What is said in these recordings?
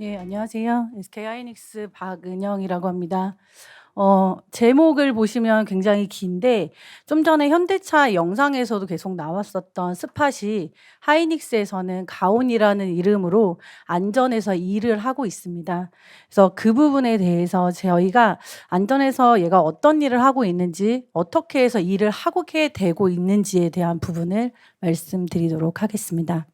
예, 안녕하세요. SK하이닉스 박은영이라고 합니다. 제목을 보시면 굉장히 긴데 좀 전에 현대차 영상에서도 계속 나왔었던 스팟이 하이닉스에서는 가온이라는 이름으로 안전에서 일을 하고 있습니다. 그래서 그 부분에 대해서 저희가 안전에서 얘가 어떤 일을 하고 있는지, 어떻게 해서 일을 하게 되고 있는지에 대한 부분을 말씀드리도록 하겠습니다.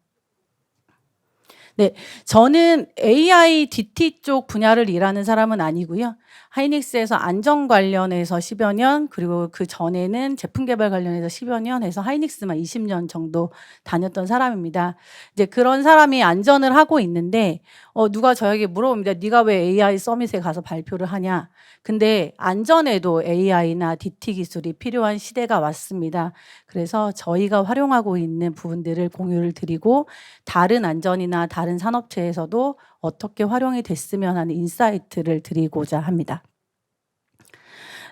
네, 저는 AI DT 쪽 분야를 일하는 사람은 아니고요. 하이닉스에서 안전 관련해서 10여 년, 그리고 그 전에는 제품 개발 관련해서 10여 년 해서 하이닉스만 20년 정도 다녔던 사람입니다. 이제 그런 사람이 안전을 하고 있는데 누가 저에게 물어봅니다. 네가 왜 AI 서밋에 가서 발표를 하냐? 근데 안전에도 AI나 DT 기술이 필요한 시대가 왔습니다. 그래서 저희가 활용하고 있는 부분들을 공유를 드리고 다른 안전이나 다른 산업체에서도 어떻게 활용이 됐으면 하는 인사이트를 드리고자 합니다.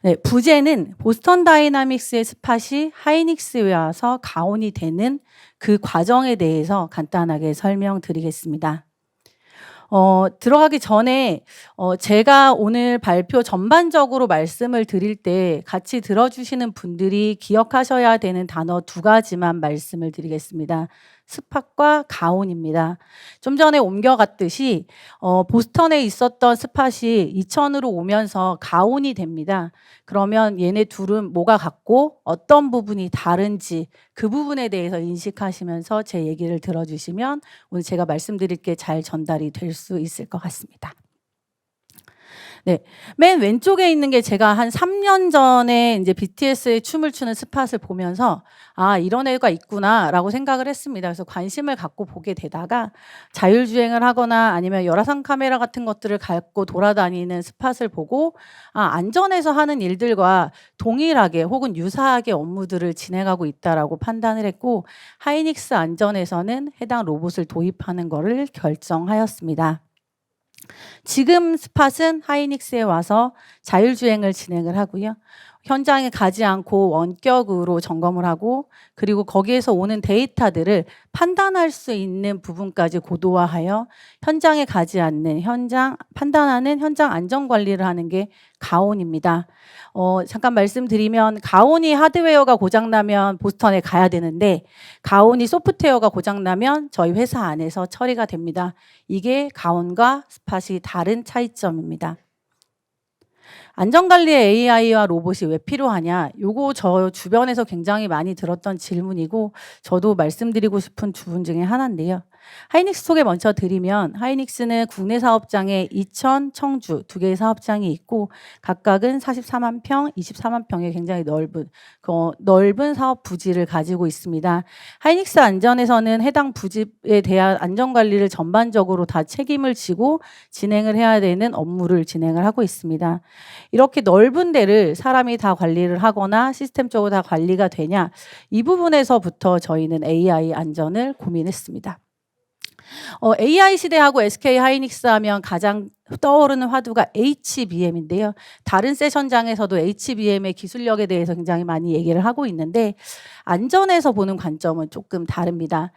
네, 부제는 보스턴 다이나믹스의 스팟이 하이닉스에 와서 가온이 되는 그 과정에 대해서 간단하게 설명드리겠습니다. 들어가기 전에 제가 오늘 발표 전반적으로 말씀을 드릴 때 같이 들어주시는 분들이 기억하셔야 되는 단어 2가지만 말씀을 드리겠습니다. 스팟과 가온입니다. 좀 전에 옮겨갔듯이 보스턴에 있었던 스팟이 2000으로 오면서 가온이 됩니다. 그러면 얘네 둘은 뭐가 같고 어떤 부분이 다른지 그 부분에 대해서 인식하시면서 제 얘기를 들어주시면 오늘 제가 말씀드릴 게 잘 전달이 될 수 있을 것 같습니다. 네, 맨 왼쪽에 있는 게 제가 한 3년 전에 이제 BTS의 춤을 추는 스팟을 보면서 아, 이런 애가 있구나라고 생각을 했습니다. 그래서 관심을 갖고 보게 되다가 자율주행을 하거나 아니면 열화상 카메라 같은 것들을 갖고 돌아다니는 스팟을 보고 아, 안전에서 하는 일들과 동일하게 혹은 유사하게 업무들을 진행하고 있다라고 판단을 했고 하이닉스 안전에서는 해당 로봇을 도입하는 것을 결정하였습니다. 지금 스팟은 하이닉스에 와서 자율주행을 진행을 하고요. 현장에 가지 않고 원격으로 점검을 하고 그리고 거기에서 오는 데이터들을 판단할 수 있는 부분까지 고도화하여 현장에 가지 않는 판단하는 현장 안전 관리를 하는 게 가온입니다. 잠깐 말씀드리면 가온이 하드웨어가 고장나면 보스턴에 가야 되는데 가온이 소프트웨어가 고장나면 저희 회사 안에서 처리가 됩니다. 이게 가온과 스팟이 다른 차이점입니다. 안전관리에 AI와 로봇이 왜 필요하냐? 요거 저 주변에서 굉장히 많이 들었던 질문이고 저도 말씀드리고 싶은 부분 중에 하나인데요. 하이닉스 소개 먼저 드리면 하이닉스는 국내 사업장에 이천, 청주 2개의 사업장이 있고 각각은 44만 평, 24만 평의 굉장히 넓은 사업 부지를 가지고 있습니다. 하이닉스 안전에서는 해당 부지에 대한 안전관리를 전반적으로 다 책임을 지고 진행을 해야 되는 업무를 진행을 하고 있습니다. 이렇게 넓은 데를 사람이 다 관리를 하거나 시스템적으로 다 관리가 되냐 이 부분에서부터 저희는 AI 안전을 고민했습니다. AI 시대하고 SK 하이닉스 하면 가장 떠오르는 화두가 HBM인데요. 다른 세션장에서도 HBM의 기술력에 대해서 굉장히 많이 얘기를 하고 있는데 안전에서 보는 관점은 조금 다릅니다.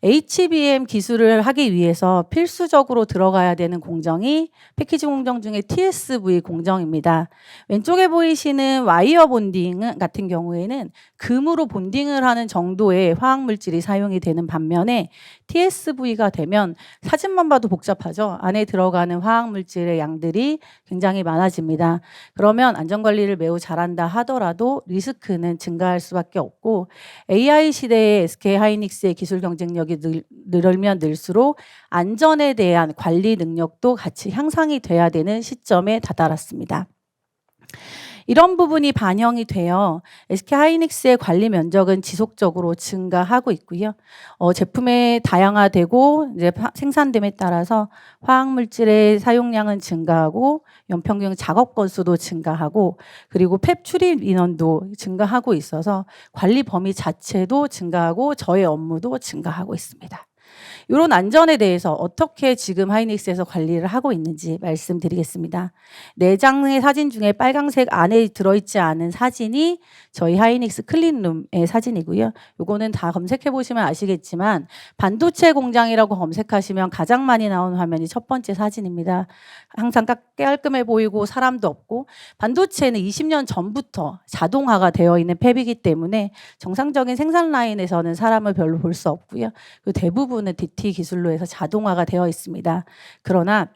HBM 기술을 하기 위해서 필수적으로 들어가야 되는 공정이 패키지 공정 중에 TSV 공정입니다. 왼쪽에 보이시는 와이어 본딩 같은 경우에는 금으로 본딩을 하는 정도의 화학물질이 사용이 되는 반면에 TSV가 되면 사진만 봐도 복잡하죠. 안에 들어가는 화학물질의 양들이 굉장히 많아집니다. 그러면 안전관리를 매우 잘한다 하더라도 리스크는 증가할 수밖에 없고 AI 시대의 SK하이닉스의 기술 경쟁력이 늘면 늘수록 안전에 대한 관리 능력도 같이 향상이 돼야 되는 시점에 다다랐습니다. 이런 부분이 반영이 되어 SK하이닉스의 관리 면적은 지속적으로 증가하고 있고요. 제품의 다양화되고 이제 생산됨에 따라서 화학물질의 사용량은 증가하고 연평균 작업 건수도 증가하고 그리고 펩 출입 인원도 증가하고 있어서 관리 범위 자체도 증가하고 저의 업무도 증가하고 있습니다. 요런 안전에 대해서 어떻게 지금 하이닉스에서 관리를 하고 있는지 말씀드리겠습니다. 4장의 사진 중에 빨강색 안에 들어있지 않은 사진이 저희 하이닉스 클린룸의 사진이고요. 요거는 다 검색해 보시면 아시겠지만 반도체 공장이라고 검색하시면 가장 많이 나오는 화면이 첫 번째 사진입니다. 항상 깔끔해 보이고 사람도 없고, 반도체는 20년 전부터 자동화가 되어 있는 팹이기 때문에 정상적인 생산 라인에서는 사람을 별로 볼 수 없고요. 그 대부분은 DT 기술로 해서 자동화가 되어 있습니다. 그러나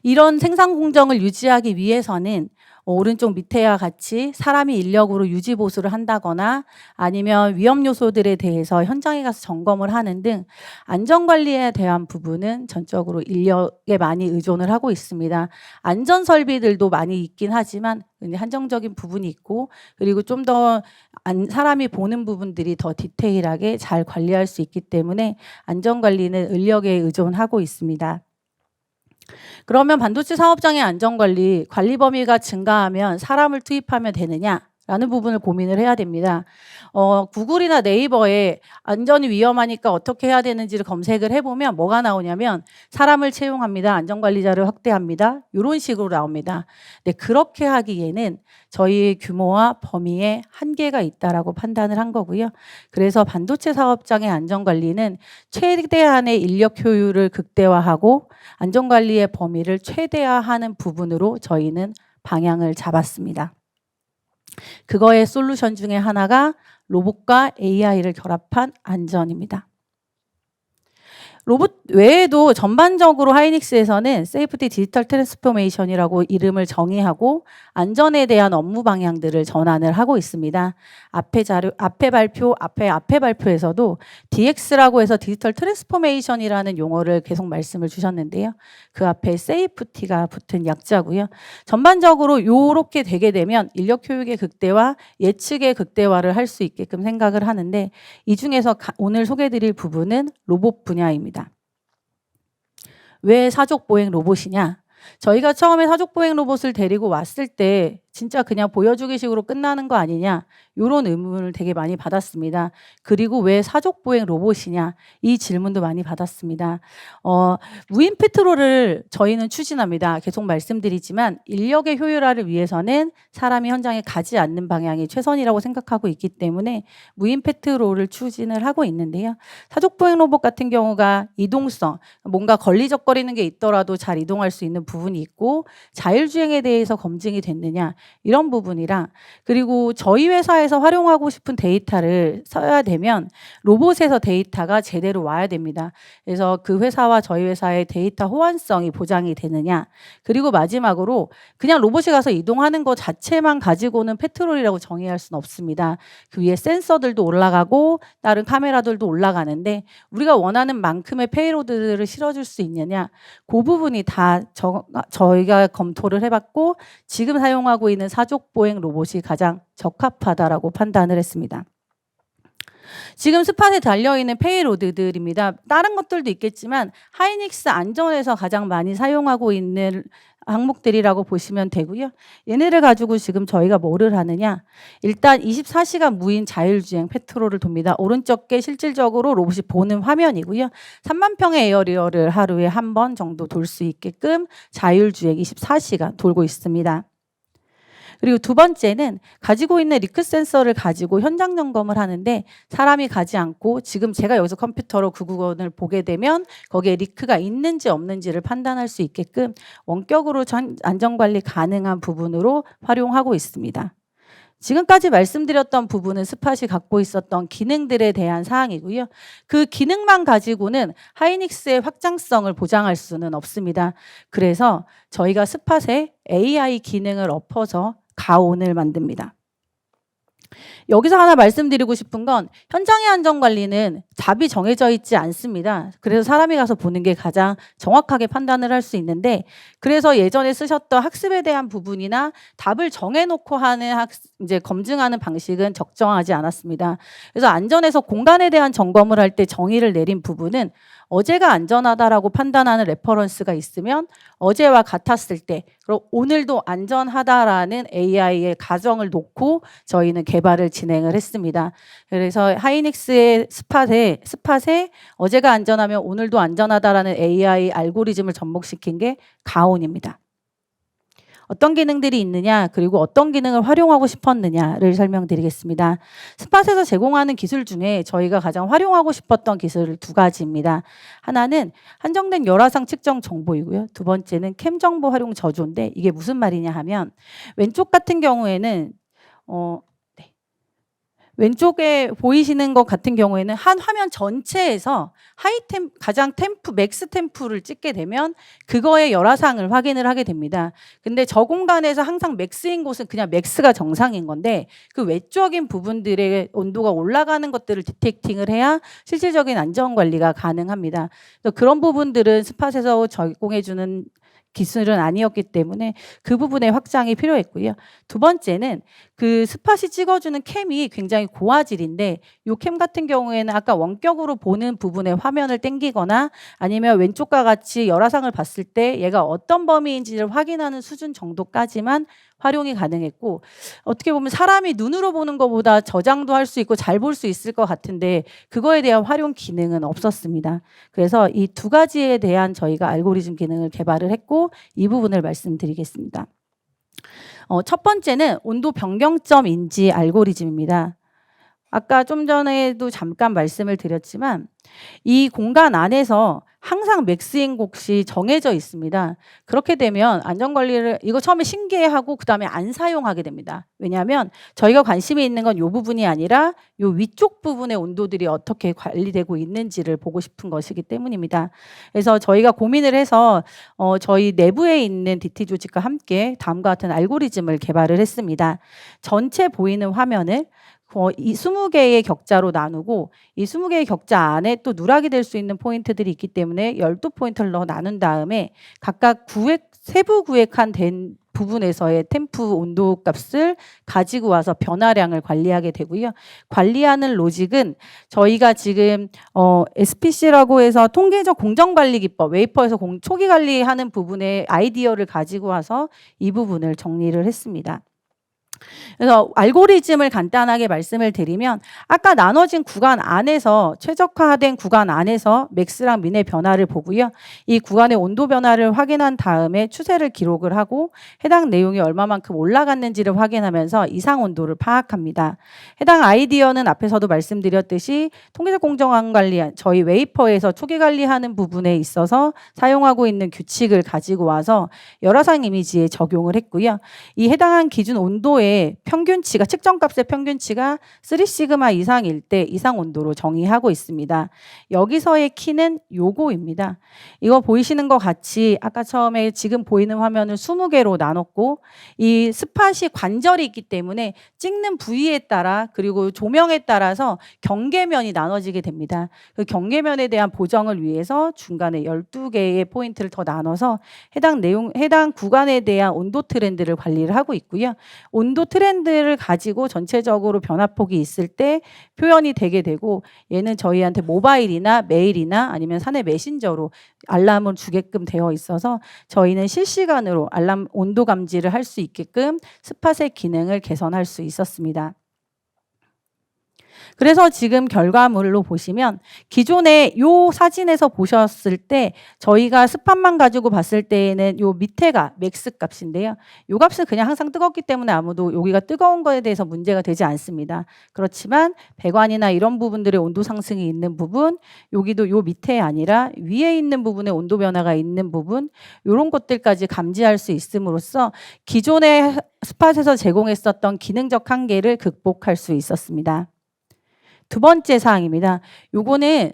이런 생산 공정을 유지하기 위해서는 오른쪽 밑에와 같이 사람이 인력으로 유지 보수를 한다거나 아니면 위험 요소들에 대해서 현장에 가서 점검을 하는 등 안전 관리에 대한 부분은 전적으로 인력에 많이 의존을 하고 있습니다. 안전 설비들도 많이 있긴 하지만 한정적인 부분이 있고, 그리고 좀 더 사람이 보는 부분들이 더 디테일하게 잘 관리할 수 있기 때문에 안전 관리는 인력에 의존하고 있습니다. 그러면 반도체 사업장의 안전관리, 관리 범위가 증가하면 사람을 투입하면 되느냐라는 부분을 고민을 해야 됩니다. 구글이나 네이버에 안전이 위험하니까 어떻게 해야 되는지를 검색을 해보면 뭐가 나오냐면 사람을 채용합니다. 안전관리자를 확대합니다. 이런 식으로 나옵니다. 네, 그렇게 하기에는 저희의 규모와 범위에 한계가 있다라고 판단을 한 거고요. 그래서 반도체 사업장의 안전관리는 최대한의 인력 효율을 극대화하고 안전관리의 범위를 최대화하는 부분으로 저희는 방향을 잡았습니다. 그거의 솔루션 중에 하나가 로봇과 AI를 결합한 안전입니다. 로봇 외에도 전반적으로 하이닉스에서는 세이프티 디지털 트랜스포메이션이라고 이름을 정의하고 안전에 대한 업무 방향들을 전환을 하고 있습니다. 앞에 발표에서도 DX라고 해서 디지털 트랜스포메이션이라는 용어를 계속 말씀을 주셨는데요. 그 앞에 세이프티가 붙은 약자고요. 전반적으로 이렇게 되게 되면 인력 효율의 극대화, 예측의 극대화를 할 수 있게끔 생각을 하는데, 이 중에서 오늘 소개드릴 부분은 로봇 분야입니다. 왜 사족보행 로봇이냐? 저희가 처음에 사족보행 로봇을 데리고 왔을 때 진짜 그냥 보여주기식으로 끝나는 거 아니냐, 이런 의문을 되게 많이 받았습니다. 그리고 왜 사족보행 로봇이냐, 이 질문도 많이 받았습니다. 무인 페트롤을 저희는 추진합니다. 계속 말씀드리지만 인력의 효율화를 위해서는 사람이 현장에 가지 않는 방향이 최선이라고 생각하고 있기 때문에 무인 페트롤을 추진을 하고 있는데요. 사족보행 로봇 같은 경우가 이동성, 뭔가 걸리적거리는 게 있더라도 잘 이동할 수 있는 부분이 있고, 자율주행에 대해서 검증이 됐느냐, 이런 부분이랑, 그리고 저희 회사에서 활용하고 싶은 데이터를 써야 되면 로봇에서 데이터가 제대로 와야 됩니다. 그래서 그 회사와 저희 회사의 데이터 호환성이 보장이 되느냐, 그리고 마지막으로 그냥 로봇이 가서 이동하는 것 자체만 가지고는 페트롤이라고 정의할 수는 없습니다. 그 위에 센서들도 올라가고 다른 카메라들도 올라가는데 우리가 원하는 만큼의 페이로드를 실어줄 수 있느냐, 그 부분이 다 저희가 검토를 해봤고 지금 사용하고 있는 사족보행 로봇이 가장 적합하다라고 판단을 했습니다. 지금 스팟에 달려있는 페이로드들입니다. 다른 것들도 있겠지만 하이닉스 안전에서 가장 많이 사용하고 있는 항목들이라고 보시면 되고요. 얘네를 가지고 지금 저희가 뭐를 하느냐, 일단 24시간 무인 자율주행 페트롤을 돕니다. 오른쪽 게 실질적으로 로봇이 보는 화면이고요. 3만 평의 에어리어를 하루에 한 번 정도 돌 수 있게끔 자율주행 24시간 돌고 있습니다. 그리고 두 번째는 가지고 있는 리크 센서를 가지고 현장 점검을 하는데, 사람이 가지 않고 지금 제가 여기서 컴퓨터로 그 구간을 보게 되면 거기에 리크가 있는지 없는지를 판단할 수 있게끔 원격으로 안전관리 가능한 부분으로 활용하고 있습니다. 지금까지 말씀드렸던 부분은 스팟이 갖고 있었던 기능들에 대한 사항이고요. 그 기능만 가지고는 하이닉스의 확장성을 보장할 수는 없습니다. 그래서 저희가 스팟에 AI 기능을 엎어서 가온을 만듭니다. 여기서 하나 말씀드리고 싶은 건 현장의 안전관리는 답이 정해져 있지 않습니다. 그래서 사람이 가서 보는 게 가장 정확하게 판단을 할 수 있는데, 그래서 예전에 쓰셨던 학습에 대한 부분이나 답을 정해놓고 하는 이제 검증하는 방식은 적정하지 않았습니다. 그래서 안전에서 공간에 대한 점검을 할 때 정의를 내린 부분은 어제가 안전하다라고 판단하는 레퍼런스가 있으면 어제와 같았을 때 그리고 오늘도 안전하다라는 AI의 가정을 놓고 저희는 개발을 진행을 했습니다. 그래서 하이닉스의 스팟에 어제가 안전하면 오늘도 안전하다라는 AI 알고리즘을 접목시킨 게 가온입니다. 어떤 기능들이 있느냐 그리고 어떤 기능을 활용하고 싶었느냐를 설명드리겠습니다. 스팟에서 제공하는 기술 중에 저희가 가장 활용하고 싶었던 기술 두 가지입니다. 하나는 한정된 열화상 측정 정보이고요. 두 번째는 캠 정보 활용 저조인데 이게 무슨 말이냐 하면 왼쪽 같은 경우에는 네. 왼쪽에 보이시는 것 같은 경우에는 한 화면 전체에서 가장 맥스 템프를 찍게 되면 그거의 열화상을 확인을 하게 됩니다. 근데 저 공간에서 항상 맥스인 곳은 그냥 맥스가 정상인 건데 그 외적인 부분들의 온도가 올라가는 것들을 디텍팅을 해야 실질적인 안전 관리가 가능합니다. 그래서 그런 부분들은 스팟에서 제공해주는 기술은 아니었기 때문에 그 부분의 확장이 필요했고요. 두 번째는 그 스팟이 찍어주는 캠이 굉장히 고화질인데 이 캠 같은 경우에는 아까 원격으로 보는 부분의 화면을 땡기거나 아니면 왼쪽과 같이 열화상을 봤을 때 얘가 어떤 범위인지를 확인하는 수준 정도까지만 활용이 가능했고 어떻게 보면 사람이 눈으로 보는 것보다 저장도 할 수 있고 잘 볼 수 있을 것 같은데 그거에 대한 활용 기능은 없었습니다. 그래서 이 두 가지에 대한 저희가 알고리즘 기능을 개발을 했고 이 부분을 말씀드리겠습니다. 첫 번째는 온도 변경점 인지 알고리즘입니다. 아까 좀 전에도 잠깐 말씀을 드렸지만 이 공간 안에서 항상 맥스인 곳이 정해져 있습니다. 그렇게 되면 안전관리를 이거 처음에 신기해하고 그다음에 안 사용하게 됩니다. 왜냐하면 저희가 관심이 있는 건 이 부분이 아니라 이 위쪽 부분의 온도들이 어떻게 관리되고 있는지를 보고 싶은 것이기 때문입니다. 그래서 저희가 고민을 해서 저희 내부에 있는 DT 조직과 함께 다음과 같은 알고리즘을 개발을 했습니다. 전체 보이는 화면을 이 20개의 격자로 나누고 이 20개의 격자 안에 또 누락이 될 수 있는 포인트들이 있기 때문에 12포인트를 나눈 다음에 각각 세부 구획한 된 부분에서의 템프 온도 값을 가지고 와서 변화량을 관리하게 되고요. 관리하는 로직은 저희가 지금 SPC라고 해서 통계적 공정관리 기법, 웨이퍼에서 초기 관리하는 부분의 아이디어를 가지고 와서 이 부분을 정리를 했습니다. 그래서 알고리즘을 간단하게 말씀을 드리면 아까 나눠진 구간 안에서 최적화된 구간 안에서 맥스랑 민의 변화를 보고요. 이 구간의 온도 변화를 확인한 다음에 추세를 기록을 하고 해당 내용이 얼마만큼 올라갔는지를 확인하면서 이상 온도를 파악합니다. 해당 아이디어는 앞에서도 말씀드렸듯이 통계적 공정한 관리 저희 웨이퍼에서 초기 관리하는 부분에 있어서 사용하고 있는 규칙을 가지고 와서 열화상 이미지에 적용을 했고요. 이 해당한 기준 온도에 평균치가 측정값의 평균치가 3시그마 이상일 때 이상 온도로 정의하고 있습니다. 여기서의 키는 요거입니다. 이거 보이시는 것 같이 아까 처음에 지금 보이는 화면을 20개로 나눴고 이 스팟이 관절이 있기 때문에 찍는 부위에 따라 그리고 조명에 따라서 경계면이 나눠지게 됩니다. 그 경계면에 대한 보정을 위해서 중간에 12개의 포인트를 더 나눠서 해당 구간에 대한 온도 트렌드를 관리를 하고 있고요. 온도 트렌드를 가지고 전체적으로 변화폭이 있을 때 표현이 되게 되고 얘는 저희한테 모바일이나 메일이나 아니면 사내 메신저로 알람을 주게끔 되어 있어서 저희는 실시간으로 알람 온도 감지를 할 수 있게끔 스팟의 기능을 개선할 수 있었습니다. 그래서 지금 결과물로 보시면 기존에 요 사진에서 보셨을 때 저희가 스팟만 가지고 봤을 때에는 요 밑에가 맥스 값인데요. 요 값은 그냥 항상 뜨겁기 때문에 아무도 여기가 뜨거운 거에 대해서 문제가 되지 않습니다. 그렇지만 배관이나 이런 부분들의 온도 상승이 있는 부분, 여기도 요 밑에 아니라 위에 있는 부분에 온도 변화가 있는 부분, 이런 것들까지 감지할 수 있음으로써 기존의 스팟에서 제공했었던 기능적 한계를 극복할 수 있었습니다. 두 번째 사항입니다. 요거는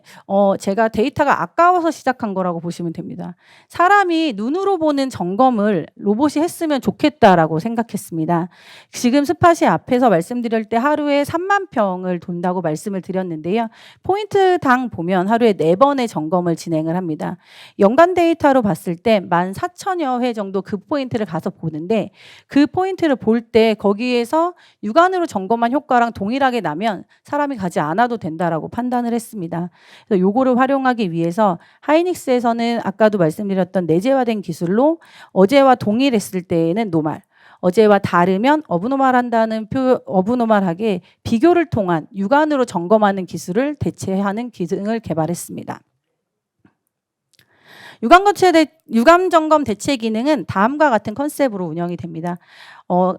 제가 데이터가 아까워서 시작한 거라고 보시면 됩니다. 사람이 눈으로 보는 점검을 로봇이 했으면 좋겠다라고 생각했습니다. 지금 스팟이 앞에서 말씀드릴 때 하루에 3만 평을 돈다고 말씀을 드렸는데요. 포인트당 보면 하루에 4번의 점검을 진행을 합니다. 연간 데이터로 봤을 때 14,000여 회 정도 그 포인트를 가서 보는데 그 포인트를 볼 때 거기에서 육안으로 점검한 효과랑 동일하게 나면 사람이 가지 않아도 된다라고 판단을 했습니다. 그래서 요거를 활용하기 위해서 하이닉스에서는 아까도 말씀드렸던 내재화된 기술로 어제와 동일했을 때에는 노말, 어제와 다르면 어브노말하게 비교를 통한 육안으로 점검하는 기술을 대체하는 기능을 개발했습니다. 유감 점검 대체 기능은 다음과 같은 컨셉으로 운영이 됩니다.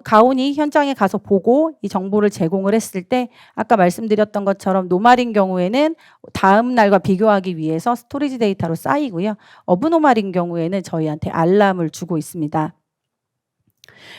가온이 현장에 가서 보고 이 정보를 제공을 했을 때 아까 말씀드렸던 것처럼 노말인 경우에는 다음 날과 비교하기 위해서 스토리지 데이터로 쌓이고요. 어브노말인 경우에는 저희한테 알람을 주고 있습니다.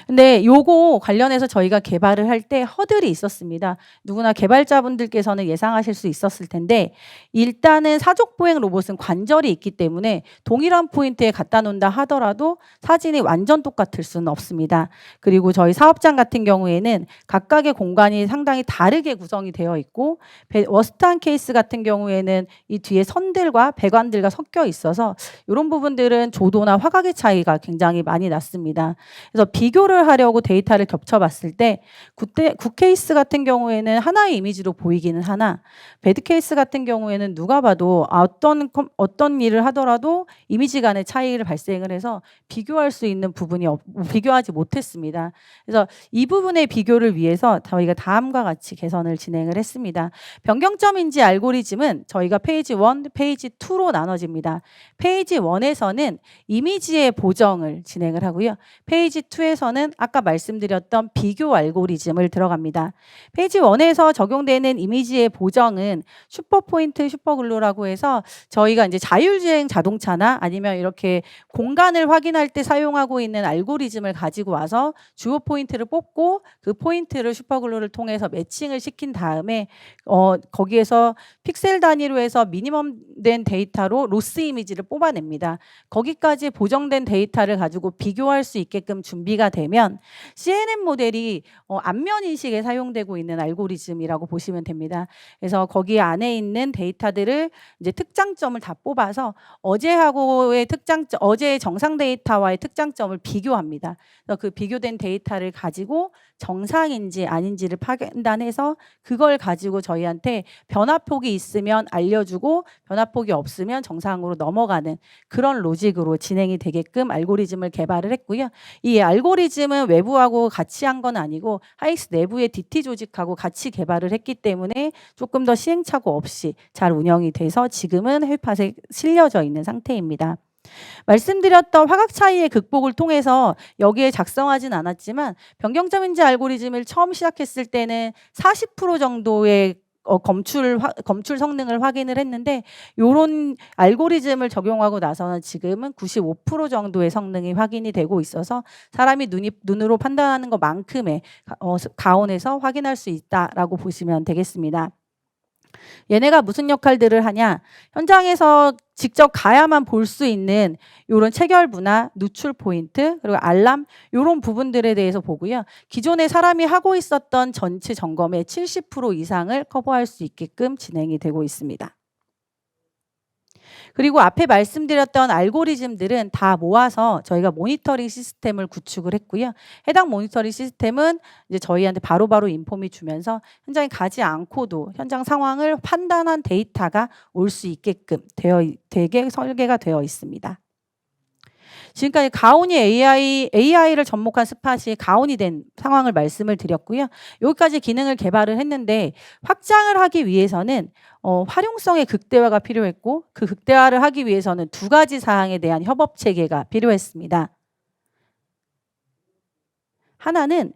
근데 요거 관련해서 저희가 개발을 할 때 허들이 있었습니다. 누구나 개발자분들께서는 예상하실 수 있었을 텐데 일단은 사족보행 로봇은 관절이 있기 때문에 동일한 포인트에 갖다 놓는다 하더라도 사진이 완전 똑같을 수는 없습니다. 그리고 저희 사업장 같은 경우에는 각각의 공간이 상당히 다르게 구성이 되어 있고 워스트한 케이스 같은 경우에는 이 뒤에 선들과 배관들과 섞여 있어서 이런 부분들은 조도나 화각의 차이가 굉장히 많이 났습니다. 그래서 비교를 하려고 데이터를 겹쳐봤을 때 굿 케이스 같은 경우에는 하나의 이미지로 보이기는 하나 배드 케이스 같은 경우에는 누가 봐도 어떤 일을 하더라도 이미지 간의 차이를 발생을 해서 비교할 수 있는 부분이 비교하지 못했습니다. 그래서 이 부분의 비교를 위해서 저희가 다음과 같이 개선을 진행을 했습니다. 변경점 인지 알고리즘은 저희가 페이지 1, 페이지 2로 나눠집니다. 페이지 1에서는 이미지의 보정을 진행을 하고요. 페이지 2에서는 아까 말씀드렸던 비교 알고리즘을 들어갑니다. 페이지 1에서 적용되는 이미지의 보정은 슈퍼포인트, 슈퍼글루라고 해서 저희가 이제 자율주행 자동차나 아니면 이렇게 공간을 확인할 때 사용하고 있는 알고리즘을 가지고 와서 주요 포인트를 뽑고 그 포인트를 슈퍼글루를 통해서 매칭을 시킨 다음에 거기에서 픽셀 단위로 해서 미니멈 된 데이터로 로스 이미지를 뽑아냅니다. 거기까지 보정된 데이터를 가지고 비교할 수 있게끔 준비가 되면 CNN 모델이 안면 인식에 사용되고 있는 알고리즘이라고 보시면 됩니다. 그래서 거기 안에 있는 데이터들을 이제 특장점을 다 뽑아서 어제하고의 어제의 정상 데이터와의 특장점을 비교합니다. 그래서 그 비교된 데이터를 가지고 정상인지 아닌지를 판단해서 그걸 가지고 저희한테 변화폭이 있으면 알려주고 변화폭이 없으면 정상으로 넘어가는 그런 로직으로 진행이 되게끔 알고리즘을 개발을 했고요. 이 알고리즘은 외부하고 같이 한 건 아니고 하이닉스 내부의 DT 조직하고 같이 개발을 했기 때문에 조금 더 시행착오 없이 잘 운영이 돼서 지금은 헬팟에 실려져 있는 상태입니다. 말씀드렸던 화각 차이의 극복을 통해서 여기에 작성하진 않았지만 변경점 인지 알고리즘을 처음 시작했을 때는 40% 정도의 검출 성능을 확인을 했는데 이런 알고리즘을 적용하고 나서는 지금은 95% 정도의 성능이 확인이 되고 있어서 사람이 눈으로 판단하는 것만큼의 가온에서 확인할 수 있다라고 보시면 되겠습니다. 얘네가 무슨 역할들을 하냐? 현장에서 직접 가야만 볼 수 있는 이런 체결부나 누출 포인트 그리고 알람 이런 부분들에 대해서 보고요. 기존에 사람이 하고 있었던 전체 점검의 70% 이상을 커버할 수 있게끔 진행이 되고 있습니다. 그리고 앞에 말씀드렸던 알고리즘들은 다 모아서 저희가 모니터링 시스템을 구축을 했고요. 해당 모니터링 시스템은 이제 저희한테 바로바로 인폼이 주면서 현장에 가지 않고도 현장 상황을 판단한 데이터가 올 수 있게끔 되게 설계가 되어 있습니다. 지금까지 가온이 AI를 접목한 스팟이 가온이 된 상황을 말씀을 드렸고요. 여기까지 기능을 개발을 했는데 확장을 하기 위해서는 활용성의 극대화가 필요했고 그 극대화를 하기 위해서는 두 가지 사항에 대한 협업 체계가 필요했습니다. 하나는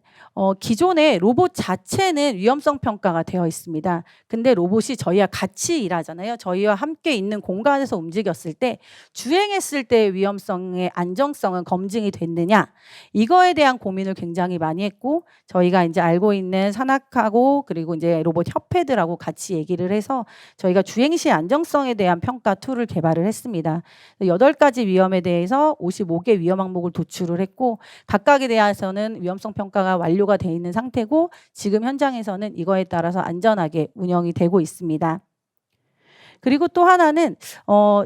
기존의 로봇 자체는 위험성 평가가 되어 있습니다. 근데 로봇이 저희와 같이 일하잖아요. 저희와 함께 있는 공간에서 움직였을 때 주행했을 때의 위험성의 안정성은 검증이 됐느냐 이거에 대한 고민을 굉장히 많이 했고 저희가 이제 알고 있는 산악하고 그리고 이제 로봇 협회들하고 같이 얘기를 해서 저희가 주행 시 안정성에 대한 평가 툴을 개발을 했습니다. 8가지 위험에 대해서 55개 위험 항목을 도출을 했고 각각에 대해서는 위험성 평가가 완료가 돼 있는 상태고 지금 현장에서는 이거에 따라서 안전하게 운영이 되고 있습니다. 그리고 또 하나는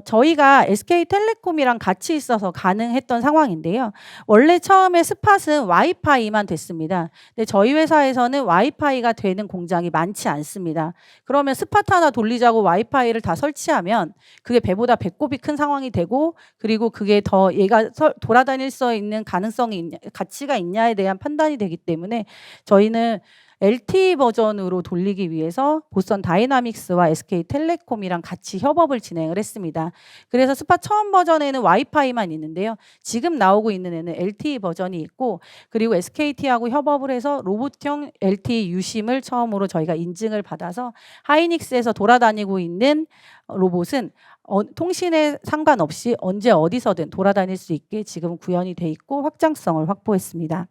저희가 SK텔레콤이랑 같이 있어서 가능했던 상황인데요. 원래 처음에 스팟은 와이파이만 됐습니다. 근데 저희 회사에서는 와이파이가 되는 공장이 많지 않습니다. 그러면 스팟 하나 돌리자고 와이파이를 다 설치하면 그게 배보다 배꼽이 큰 상황이 되고, 그리고 그게 더 얘가 돌아다닐 수 있는 가치가 있냐에 대한 판단이 되기 때문에 저희는 LTE 버전으로 돌리기 위해서 보선 다이나믹스와 SK텔레콤이랑 같이 협업을 진행을 했습니다. 그래서 스팟 처음 버전에는 와이파이만 있는데요. 지금 나오고 있는 애는 LTE 버전이 있고, 그리고 SKT하고 협업을 해서 로봇형 LTE 유심을 처음으로 저희가 인증을 받아서 하이닉스에서 돌아다니고 있는 로봇은 통신에 상관없이 언제 어디서든 돌아다닐 수 있게 지금 구현이 돼 있고 확장성을 확보했습니다.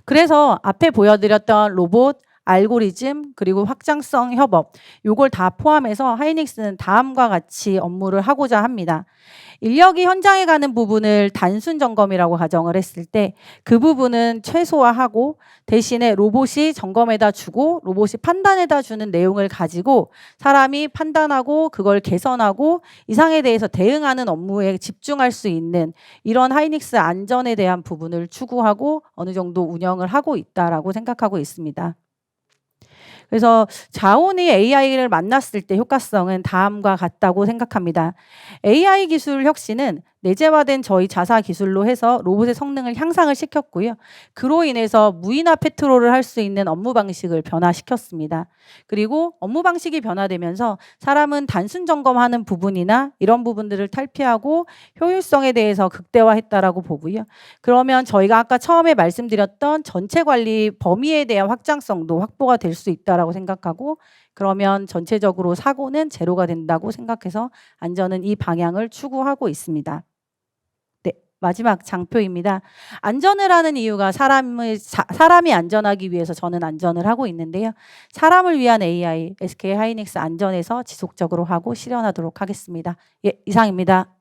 그래서 앞에 보여드렸던 로봇, 알고리즘, 그리고 확장성 협업, 요걸 다 포함해서 하이닉스는 다음과 같이 업무를 하고자 합니다. 인력이 현장에 가는 부분을 단순 점검이라고 가정을 했을 때 그 부분은 최소화하고, 대신에 로봇이 점검에다 주고 로봇이 판단에다 주는 내용을 가지고 사람이 판단하고 그걸 개선하고 이상에 대해서 대응하는 업무에 집중할 수 있는 이런 하이닉스 안전에 대한 부분을 추구하고 어느 정도 운영을 하고 있다라고 생각하고 있습니다. 그래서 자원이 AI를 만났을 때 효과성은 다음과 같다고 생각합니다. AI 기술 혁신은 내재화된 저희 자사 기술로 해서 로봇의 성능을 향상을 시켰고요. 그로 인해서 무인화 페트롤을 할 수 있는 업무 방식을 변화시켰습니다. 그리고 업무 방식이 변화되면서 사람은 단순 점검하는 부분이나 이런 부분들을 탈피하고 효율성에 대해서 극대화했다라고 보고요. 그러면 저희가 아까 처음에 말씀드렸던 전체 관리 범위에 대한 확장성도 확보가 될 수 있다라고 생각하고, 그러면 전체적으로 사고는 제로가 된다고 생각해서 안전은 이 방향을 추구하고 있습니다. 네, 마지막 장표입니다. 안전을 하는 이유가 사람이 안전하기 위해서 저는 안전을 하고 있는데요. 사람을 위한 AI, SK 하이닉스 안전에서 지속적으로 하고 실현하도록 하겠습니다. 예, 이상입니다.